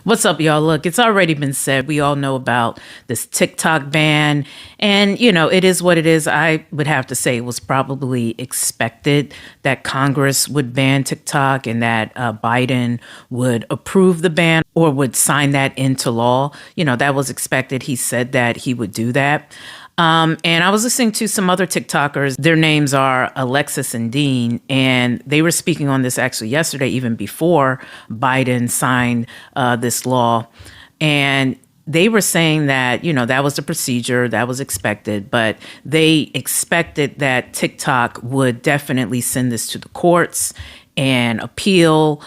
What's up, y'all? Look, it's already been said. We all know about this TikTok ban. And, it is what it is. I would have to say it was probably expected that Congress would ban TikTok and that Biden would approve the ban or would sign that into law. That was expected. He said that he would do that. And I was listening to some other TikTokers. Their names are Alexis and Dean, and they were speaking on this actually yesterday, even before Biden signed this law. And they were saying that, that was the procedure, that was expected, but they expected that TikTok would definitely send this to the courts and appeal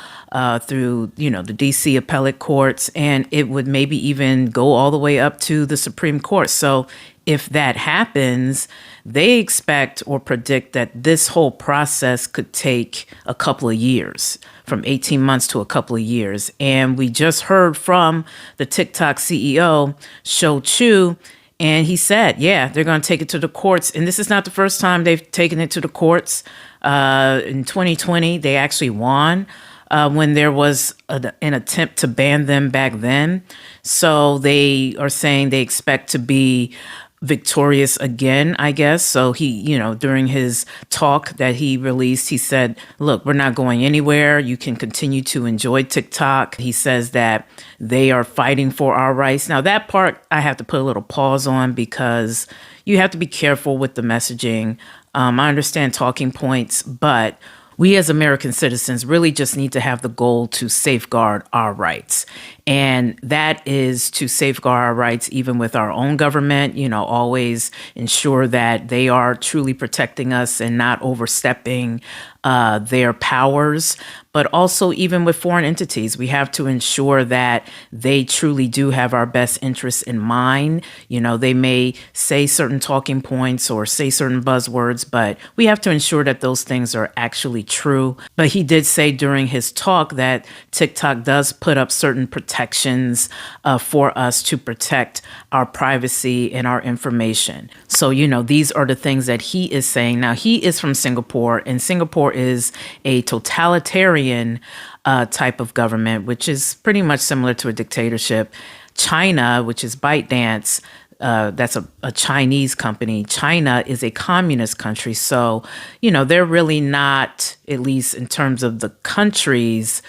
through, the DC appellate courts, and it would maybe even go all the way up to the Supreme Court. So if that happens, they expect or predict that this whole process could take a couple of years, from 18 months to a couple of years. And we just heard from the TikTok CEO, Shou Chew, and he said, yeah, they're going to take it to the courts. And this is not the first time they've taken it to the courts. In 2020, they actually won when there was an attempt to ban them back then. So they are saying they expect to be victorious again, I guess. So he, during his talk that he released, he said, look, we're not going anywhere. You can continue to enjoy TikTok. He says that they are fighting for our rights. Now, that part I have to put a little pause on because you have to be careful with the messaging. I understand talking points, but we as American citizens really just need to have the goal to safeguard our rights. And that is to safeguard our rights, even with our own government, always ensure that they are truly protecting us and not overstepping their powers. But also, even with foreign entities, we have to ensure that they truly do have our best interests in mind. They may say certain talking points or say certain buzzwords, but we have to ensure that those things are actually true. But he did say during his talk that TikTok does put up certain protections for us to protect our privacy and our information. So, these are the things that he is saying. Now, he is from Singapore, and Singapore is a totalitarian type of government, which is pretty much similar to a dictatorship. China, which is ByteDance, that's a Chinese company. China is a communist country. So, they're really not, at least in terms of the countries,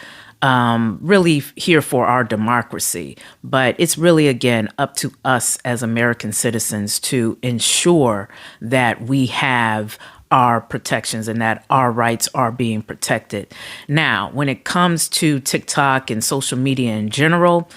really here for our democracy. But it's really, again, up to us as American citizens to ensure that we have our protections and that our rights are being protected. Now, when it comes to TikTok and social media in general,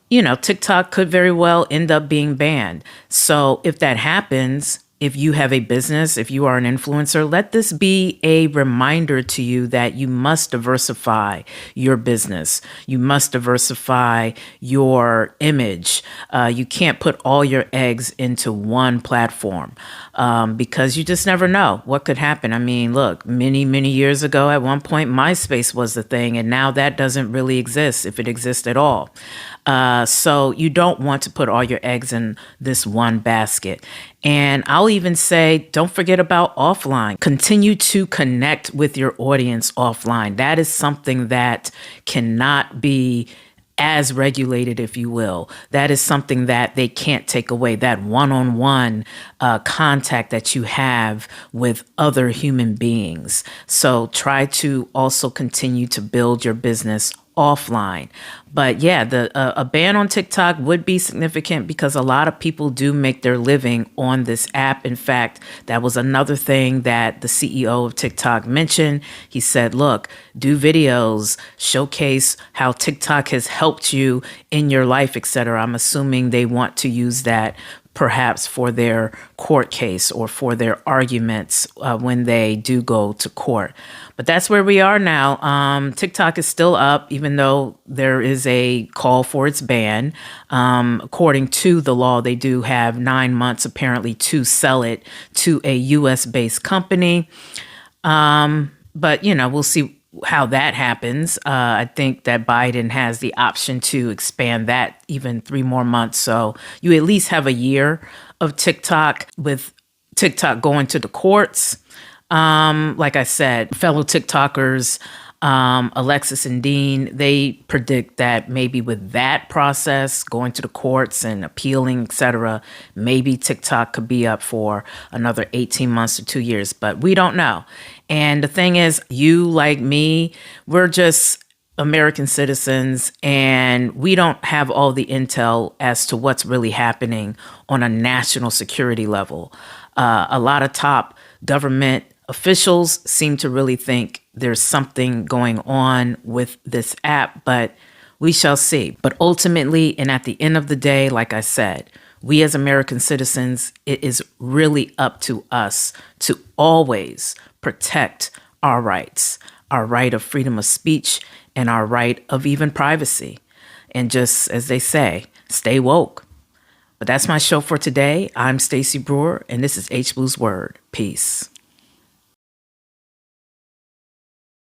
TikTok could very well end up being banned. So if that happens, if you have a business, if you are an influencer, let this be a reminder to you that you must diversify your business. You must diversify your image. You can't put all your eggs into one platform because you just never know what could happen. I mean, look, many, many years ago, at one point, MySpace was the thing, and now that doesn't really exist, if it exists at all. So you don't want to put all your eggs in this one basket. And I'll even say, don't forget about offline. Continue to connect with your audience offline. That is something that cannot be as regulated, if you will. That is something that they can't take away, that one-on-one contact that you have with other human beings. So try to also continue to build your business offline. But yeah, a ban on TikTok would be significant because a lot of people do make their living on this app. In fact, that was another thing that the CEO of TikTok mentioned. He said, look, do videos, showcase how TikTok has helped you in your life, etc. I'm assuming they want to use that perhaps for their court case or for their arguments when they do go to court. But that's where we are now. TikTok is still up, even though there is a call for its ban. According to the law, they do have 9 months, apparently, to sell it to a U.S.-based company. But, we'll see how that happens. I think that Biden has the option to expand that even 3 more months. So you at least have a year of TikTok, with TikTok going to the courts. Like I said, fellow TikTokers Alexis and Dean, they predict that maybe with that process, going to the courts and appealing, et cetera, maybe TikTok could be up for another 18 months to 2 years, but we don't know. And the thing is, you like me, we're just American citizens, and we don't have all the intel as to what's really happening on a national security level. A lot of top government officials seem to really think there's something going on with this app, but we shall see. But ultimately, and at the end of the day, like I said, we as American citizens, it is really up to us to always protect our rights, our right of freedom of speech, and our right of even privacy. And just as they say, stay woke. But that's my show for today. I'm Stacey Brewer, and this is H Blue's Word. Peace.